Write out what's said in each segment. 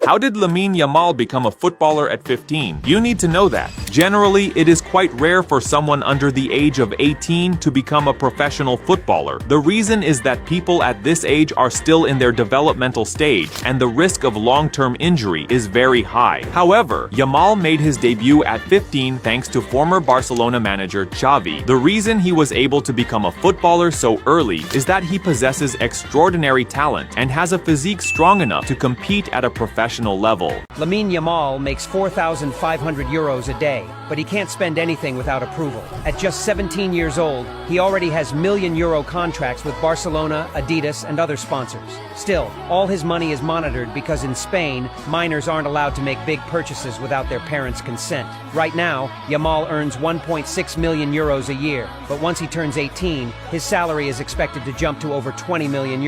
How did Lamine Yamal become a footballer at 15? You need to know that. Generally, it is quite rare for someone under the age of 18 to become a professional footballer. The reason is that people at this age are still in their developmental stage, and the risk of long-term injury is very high. However, Yamal made his debut at 15 thanks to former Barcelona manager Xavi. The reason he was able to become a footballer so early is that he possesses extraordinary talent and has a physique strong enough to compete at a professional level. Lamine Yamal makes €4,500 a day, but he can't spend anything without approval. At just 17 years old, he already has €1 million contracts with Barcelona, Adidas, and other sponsors. Still, all his money is monitored because in Spain, minors aren't allowed to make big purchases without their parents' consent. Right now, Yamal earns €1.6 million a year, but once he turns 18, his salary is expected to jump to over €20 million,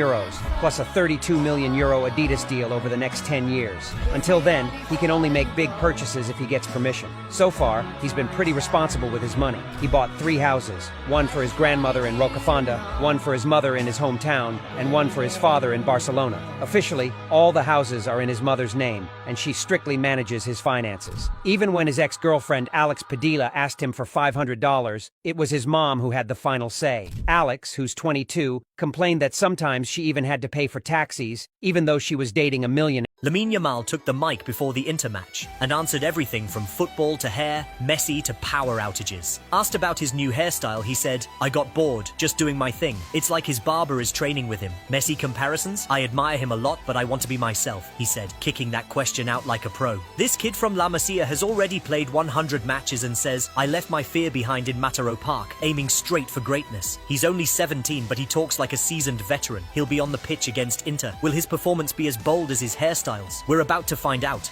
plus a €32 million Adidas deal over the next 10 years. Until then, he can only make big purchases if he gets permission. So far, he's been pretty responsible with his money. He bought 3 houses, one for his grandmother in Rocafonda, one for his mother in his hometown, and one for his father in Barcelona. Officially, all the houses are in his mother's name, and she strictly manages his finances. Even when his ex-girlfriend Alex Padilla asked him for $500, it was his mom who had the final say. Alex, who's 22, complained that sometimes she even had to pay for taxis, even though she was dating a millionaire. Lamine Yamal took the mic before the Inter match and answered everything from football to hair, Messi to power outages. Asked about his new hairstyle, he said, "I got bored, just doing my thing. It's like his barber is training with him. Messi comparisons? I admire him a lot, but I want to be myself," he said, kicking that question out like a pro. This kid from La Masia has already played 100 matches and says, "I left my fear behind in Mataró Park, aiming straight for greatness." He's only 17, but he talks like a seasoned veteran. He'll be on the pitch against Inter. Will his performance be as bold as his hairstyle? We're about to find out.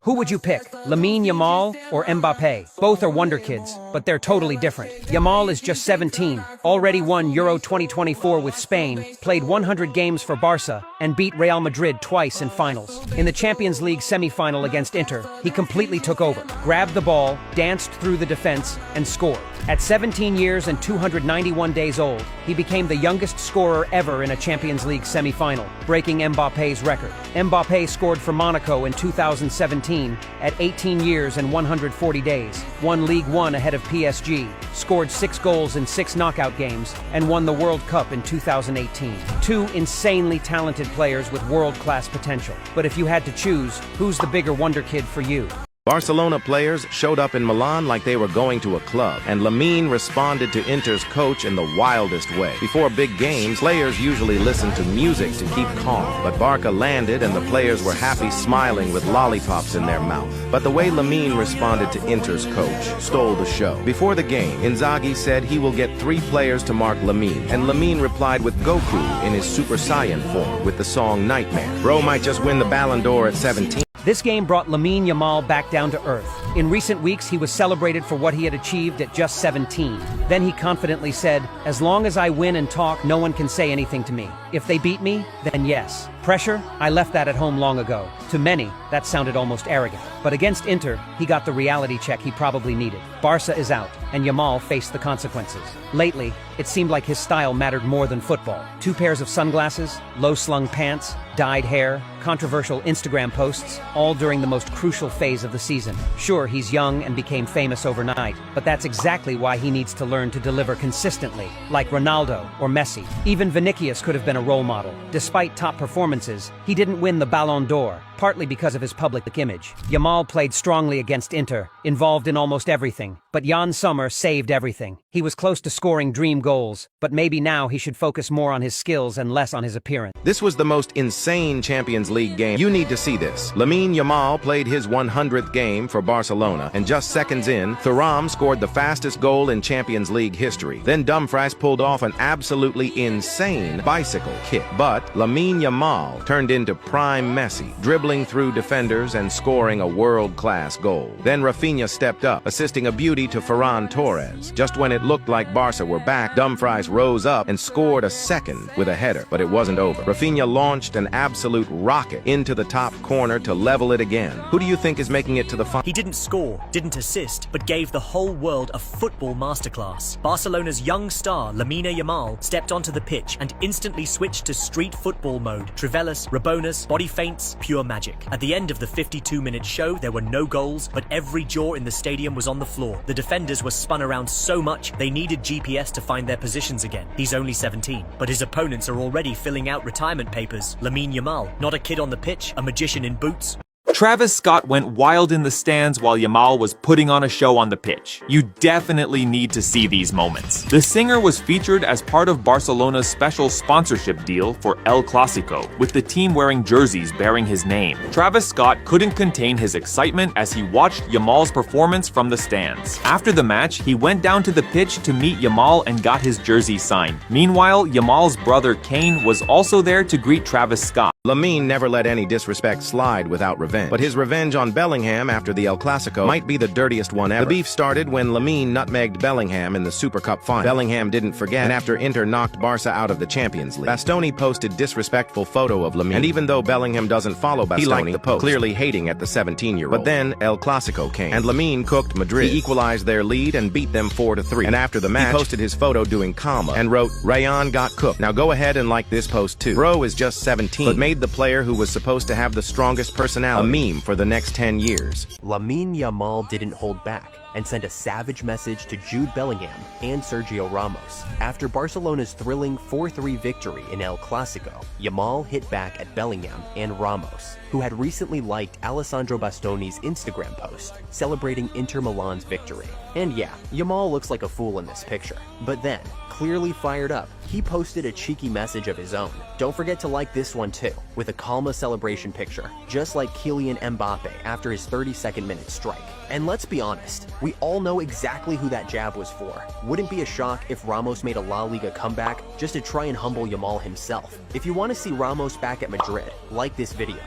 Who would you pick, Lamine Yamal or Mbappé? Both are wonder kids, but they're totally different. Yamal is just 17, already won Euro 2024 with Spain, played 100 games for Barça, and beat Real Madrid twice in finals. In the Champions League semi-final against Inter, he completely took over, grabbed the ball, danced through the defense, and scored. At 17 years and 291 days old, he became the youngest scorer ever in a Champions League semi-final, breaking Mbappé's record. Mbappé scored for Monaco in 2017 at 18 years and 140 days, won League One ahead of PSG, scored 6 goals in 6 knockout games, and won the World Cup in 2018. 2 insanely talented players with world-class potential. But if you had to choose, who's the bigger wonder kid for you? Barcelona players showed up in Milan like they were going to a club, and Lamine responded to Inter's coach in the wildest way. Before big games, players usually listen to music to keep calm, but Barca landed and the players were happy, smiling with lollipops in their mouth. But the way Lamine responded to Inter's coach stole the show. Before the game, Inzaghi said he will get 3 players to mark Lamine, and Lamine replied with Goku in his Super Saiyan form with the song Nightmare. Bro might just win the Ballon d'Or at 17. This game brought Lamine Yamal back down to earth. In recent weeks, he was celebrated for what he had achieved at just 17. Then he confidently said, "As long as I win and talk, no one can say anything to me. If they beat me, then yes. Pressure? I left that at home long ago." To many, that sounded almost arrogant. But against Inter, he got the reality check he probably needed. Barca is out, and Yamal faced the consequences. Lately, it seemed like his style mattered more than football. 2 pairs of sunglasses, low-slung pants, dyed hair, controversial Instagram posts, all during the most crucial phase of the season. Sure, he's young and became famous overnight, but that's exactly why he needs to learn to deliver consistently, like Ronaldo or Messi. Even Vinicius could have been a role model. Despite top performances, he didn't win the Ballon d'Or, partly because of his public image. Yamal played strongly against Inter, involved in almost everything, but Jan Sommer saved everything. He was close to scoring dream goals, but maybe now he should focus more on his skills and less on his appearance. This was the most insane Champions League game. You need to see this. Lamine Yamal played his 100th game for Barcelona, and just seconds in, Thuram scored the fastest goal in Champions League history. Then Dumfries pulled off an absolutely insane bicycle kick. But Lamine Yamal turned into prime Messi, dribbling through defenders and scoring a world-class goal. Then Rafinha stepped up, assisting a beauty to Ferran Torres. Just when it looked like Barca were back, Dumfries rose up and scored a second with a header, but it wasn't over. Rafinha launched an absolute rocket into the top corner to level it again. Who do you think is making it to the final? He didn't score, didn't assist, but gave the whole world a football masterclass. Barcelona's young star, Lamine Yamal, stepped onto the pitch and instantly switched to street football mode. Trivelas, Rabonas, body feints, pure magic. magic. At the end of the 52-minute show, there were no goals, but every jaw in the stadium was on the floor. The defenders were spun around so much, they needed GPS to find their positions again. He's only 17, but his opponents are already filling out retirement papers. Lamine Yamal, not a kid on the pitch, a magician in boots. Travis Scott went wild in the stands while Yamal was putting on a show on the pitch. You definitely need to see these moments. The singer was featured as part of Barcelona's special sponsorship deal for El Clasico, with the team wearing jerseys bearing his name. Travis Scott couldn't contain his excitement as he watched Yamal's performance from the stands. After the match, he went down to the pitch to meet Yamal and got his jersey signed. Meanwhile, Yamal's brother Kane was also there to greet Travis Scott. Lamine never let any disrespect slide without revenge. But his revenge on Bellingham after the El Clasico might be the dirtiest one ever. The beef started when Lamine nutmegged Bellingham in the Super Cup final. Bellingham didn't forget, and after Inter knocked Barça out of the Champions League, Bastoni posted disrespectful photo of Lamine. And even though Bellingham doesn't follow Bastoni, he liked the post, clearly hating at the 17-year-old. But then El Clasico came, and Lamine cooked Madrid. He equalized their lead and beat them 4-3. And after the match, he posted his photo doing comma and wrote, "Rayon got cooked." Now go ahead and like this post too. Bro is just 17, but made the player who was supposed to have the strongest personality a meme for the next 10 years. Lamine Yamal didn't hold back and sent a savage message to Jude Bellingham and Sergio Ramos. After Barcelona's thrilling 4-3 victory in El Clasico, Yamal hit back at Bellingham and Ramos, who had recently liked Alessandro Bastoni's Instagram post celebrating Inter Milan's victory. And yeah, Yamal looks like a fool in this picture. But then, clearly fired up, he posted a cheeky message of his own. Don't forget to like this one too, with a calma celebration picture, just like Kylian Mbappe after his 32nd minute strike. And let's be honest, we all know exactly who that jab was for. Wouldn't be a shock if Ramos made a La Liga comeback just to try and humble Yamal himself. If you want to see Ramos back at Madrid, like this video.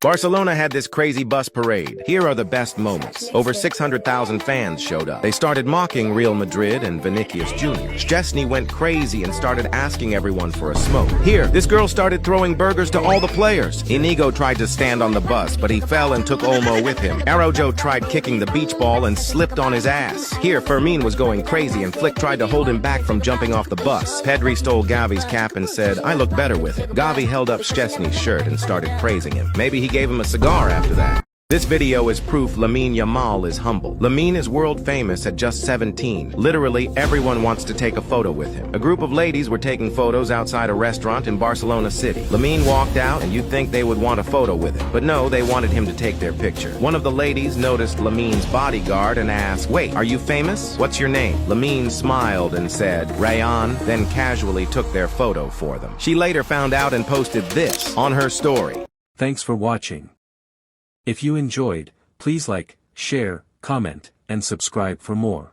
Barcelona had this crazy bus parade. Here are the best moments. Over 600,000 fans showed up. They started mocking Real Madrid and Vinicius Jr. Szczesny went crazy and started asking everyone for a smoke. Here, this girl started throwing burgers to all the players. Inigo tried to stand on the bus, but he fell and took Olmo with him. Araujo tried kicking the beach ball and slipped on his ass. Here, Fermin was going crazy and Flick tried to hold him back from jumping off the bus. Pedri stole Gavi's cap and said, "I look better with it." Gavi held up Szczesny's shirt and started praising him. Maybe he gave him a cigar after that. This video is proof Lamine Yamal is humble. Lamine is world famous at just 17. Literally, everyone wants to take a photo with him. A group of ladies were taking photos outside a restaurant in Barcelona City. Lamine walked out and you'd think they would want a photo with him. But no, they wanted him to take their picture. One of the ladies noticed Lamine's bodyguard and asked, "Wait, are you famous? What's your name?" Lamine smiled and said, "Rayon," then casually took their photo for them. She later found out and posted this on her story. Thanks for watching. If you enjoyed, please like, share, comment, and subscribe for more.